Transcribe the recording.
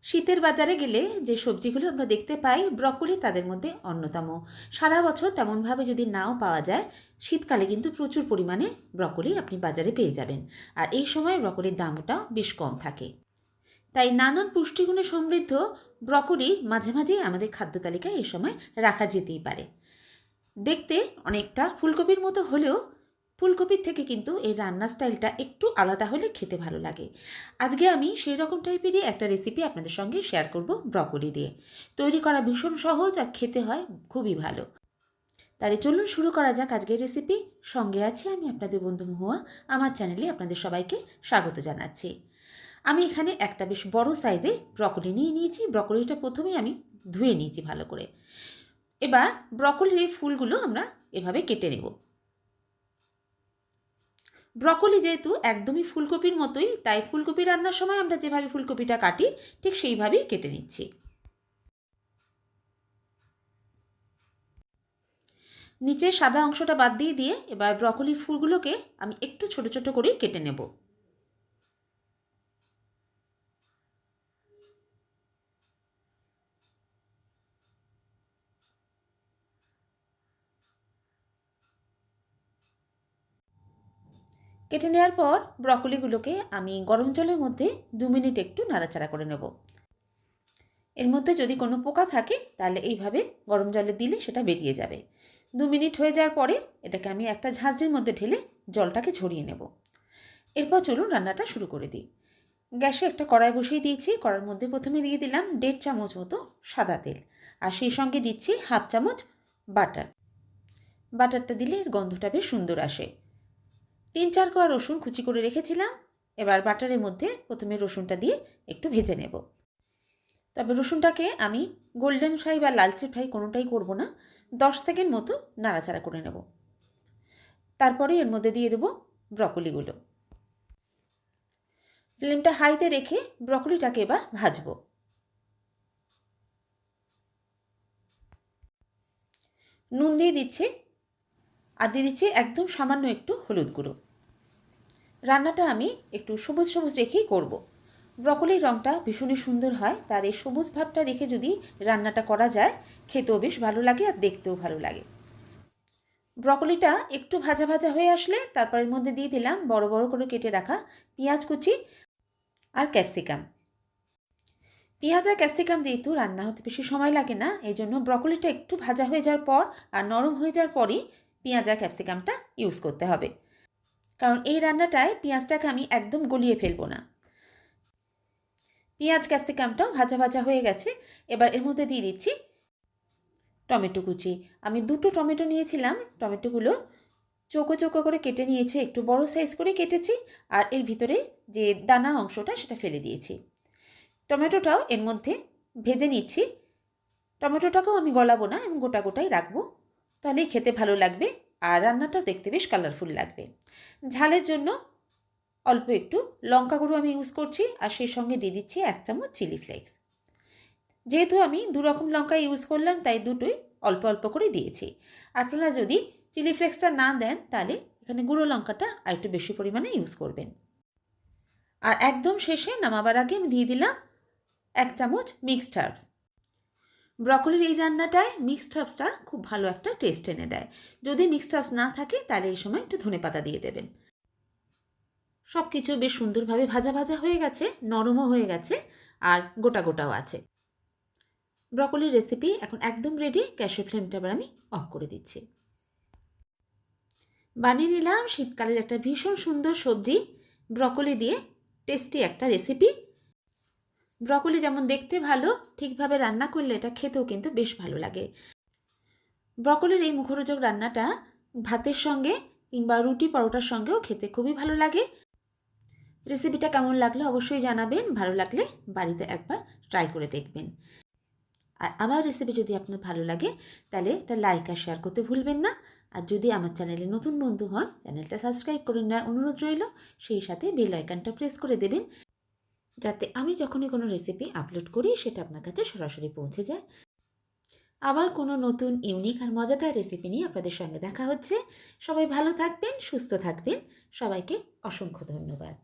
শীতের বাজারে গেলে যে সবজিগুলো আমরা দেখতে পাই, ব্রকলি তাদের মধ্যে অন্যতম। সারা বছর তেমনভাবে যদি নাও পাওয়া যায়, শীতকালে কিন্তু প্রচুর পরিমাণে ব্রকলি আপনি বাজারে পেয়ে যাবেন। আর এই সময় ব্রকলির দামটাও বেশ কম থাকে। তাই নানান পুষ্টিগুণে সমৃদ্ধ ব্রকলি মাঝে মাঝেই আমাদের খাদ্য তালিকায় এই সময় রাখা যেতেই পারে। দেখতে অনেকটা ফুলকপির মতো হলেও ফুলকপির থেকে কিন্তু এই রান্নার স্টাইলটা একটু আলাদা হলে খেতে ভালো লাগে। আজকে আমি সেই রকম টাইপেরই একটা রেসিপি আপনাদের সঙ্গে শেয়ার করব ব্রকলি দিয়ে। তৈরি করা ভীষণ সহজ আর খেতে হয় খুবই ভালো। তাহলে চলুন শুরু করা যাক আজকের রেসিপি। সঙ্গে আছি আমি আপনাদের বন্ধু মহুয়া। আমার চ্যানেলে আপনাদের সবাইকে স্বাগত জানাচ্ছি। আমি এখানে একটা বেশ বড় সাইজে ব্রকলি নিয়ে নিয়েছি। ব্রকলিটা প্রথমেই আমি ধুয়ে নিয়েছি ভালো করে। এবার ব্রকলির এই ফুলগুলো আমরা এভাবে কেটে নেব। ব্রকলি যেহেতু একদমই ফুলকপির মতোই, তাই ফুলকপি রান্নার সময় আমরা যেভাবে ফুলকপিটা কাটি ঠিক সেইভাবেই কেটে নিচ্ছি। নিচের সাদা অংশটা বাদ দিয়ে এবার ব্রকলি ফুলগুলোকে আমি একটু ছোট ছোট করেই কেটে নেব। কেটে নেওয়ার পর ব্রকলিগুলোকে আমি গরম জলের মধ্যে 2 মিনিট একটু নাড়াচাড়া করে নেব। এর মধ্যে যদি কোনো পোকা থাকে তাহলে এইভাবে গরম জলে দিলে সেটা বেরিয়ে যাবে। 2 মিনিট হয়ে যাওয়ার পরে এটাকে আমি একটা ঝাঁঝরির মধ্যে ঢেলে জলটাকে ঝরিয়ে নেব। এরপর চলুন রান্নাটা শুরু করে দিই। গ্যাসে একটা কড়াই বসিয়ে দিয়েছি। কড়াইয়ের মধ্যে প্রথমে দিয়ে দিলাম 1.5 চামচ মতো সাদা তেল, আর সেই সঙ্গে দিচ্ছি 1/2 চামচ বাটার। বাটারটা দিলে এর গন্ধটা বেশ সুন্দর আসে। 3-4 কোয়া রসুন কুচি করে রেখেছিলাম। এবার বাটারের মধ্যে প্রথমে রসুনটা দিয়ে একটু ভেজে নেব। তবে রসুনটাকে আমি গোল্ডেন ফ্রাই বা লালচে ফ্রাই কোনোটাই করব না, 10 সেকেন্ড মতো নাড়াচাড়া করে নেব। তারপরে এর মধ্যে দিয়ে দেবো ব্রকলিগুলো। ফ্লেমটা হাইতে রেখে ব্রকলিটাকে এবার ভাজবো। নুন দিয়ে দিচ্ছি, আর দিয়ে দিচ্ছি একদম সামান্য একটু হলুদ গুঁড়ো। রান্নাটা আমি একটু সবুজ সবুজ রেখেই করব। ব্রকলির রঙটা ভীষণই সুন্দর হয়, তার এই সবুজ ভাবটা রেখে যদি রান্নাটা করা যায় খেতেও বেশ ভালো লাগে আর দেখতেও ভালো লাগে। ব্রকলিটা একটু ভাজা ভাজা হয়ে আসলে তারপর এর মধ্যে দিয়ে দিলাম বড় বড় করে কেটে রাখা পেঁয়াজ কুচি আর ক্যাপসিকাম। পেঁয়াজ আর ক্যাপসিকাম যেহেতু রান্না হতে বেশি সময় লাগে না, এই জন্য ব্রকলিটা একটু ভাজা হয়ে যাওয়ার পর আর নরম হয়ে যাওয়ার পরই পেঁয়াজ আর ক্যাপসিকামটা ইউজ করতে হবে। কারণ এই রান্নাটায় পেঁয়াজটাকে আমি একদম গলিয়ে ফেলবো না। পেঁয়াজ ক্যাপসিকামটাও ভাজা ভাজা হয়ে গেছে। এবার এর মধ্যে দিয়ে দিচ্ছি টমেটো কুচি। আমি 2টো টমেটো নিয়েছিলাম। টমেটোগুলো চৌকো চৌকো করে কেটে নিয়েছি, একটু বড় সাইজ করে কেটেছি, আর এর ভিতরে যে দানা অংশটা সেটা ফেলে দিয়েছি। টমেটোটাও এর মধ্যে ভেজে নিচ্ছি। টমেটোটাকেও আমি গলাবো না, আমি গোটা গোটাই রাখবো, তাহলেই খেতে ভালো লাগবে আর রান্নাটাও দেখতে বেশ কালারফুল লাগবে। ঝালের জন্য অল্প একটু লঙ্কা গুঁড়ো আমি ইউজ করছি, আর সেই সঙ্গে দিয়ে দিচ্ছি 1 চামচ চিলি ফ্লেক্স। যেহেতু আমি 2 রকম লঙ্কা ইউজ করলাম তাই দুটোই অল্প অল্প করে দিয়েছি। আপনারা যদি চিলি ফ্লেক্সটা না দেন তাহলে এখানে গুঁড়ো লঙ্কাটা আর একটু বেশি পরিমাণে ইউজ করবেন। আর একদম শেষে নামাবার আগে আমি দিয়ে দিলাম 1 চামচ মিক্সড হার্বস। ব্রকলির এই রান্নাটায় মিক্সড হার্বসটা খুব ভালো একটা টেস্ট এনে দেয়। যদি মিক্সড হার্বস না থাকে তাহলে এই সময় একটু ধনেপাতা দিয়ে দেবেন। সব কিছু বেশ সুন্দরভাবে ভাজা ভাজা হয়ে গেছে, নরমও হয়ে গেছে, আর গোটা গোটাও আছে। ব্রকলির রেসিপি এখন একদম রেডি। গ্যাসের ফ্লেমটা এবার আমি অফ করে দিচ্ছি। বানিয়ে নিলাম শীতকালের একটা ভীষণ সুন্দর সবজি, ব্রকলি দিয়ে টেস্টি একটা রেসিপি। ব্রকলি যেমন দেখতে ভালো, ঠিকভাবে রান্না করলে এটা খেতেও কিন্তু বেশ ভালো লাগে। ব্রকলির এই মুখরোচক রান্নাটা ভাতের সঙ্গে কিংবা রুটি পরোটার সঙ্গেও খেতে খুবই ভালো লাগে। রেসিপিটা কেমন লাগলো অবশ্যই জানাবেন। ভালো লাগলে বাড়িতে একবার ট্রাই করে দেখবেন। আর আমার রেসিপি যদি আপনার ভালো লাগে তাহলে এটা লাইক আর শেয়ার করতে ভুলবেন না। আর যদি আমার চ্যানেলে নতুন বন্ধু হন, চ্যানেলটা সাবস্ক্রাইব করে নেওয়ার অনুরোধ রইল। সেই সাথে বেল আইকনটা প্রেস করে দেবেন, যাতে আমি যখনই কোনো রেসিপি আপলোড করি সেটা আপনার কাছে সরাসরি পৌঁছে যায়। আবার কোনো নতুন ইউনিক আর মজাদার রেসিপি নিয়ে আপনাদের সঙ্গে দেখা হচ্ছে। সবাই ভালো থাকবেন, সুস্থ থাকবেন। সবাইকে অসংখ্য ধন্যবাদ।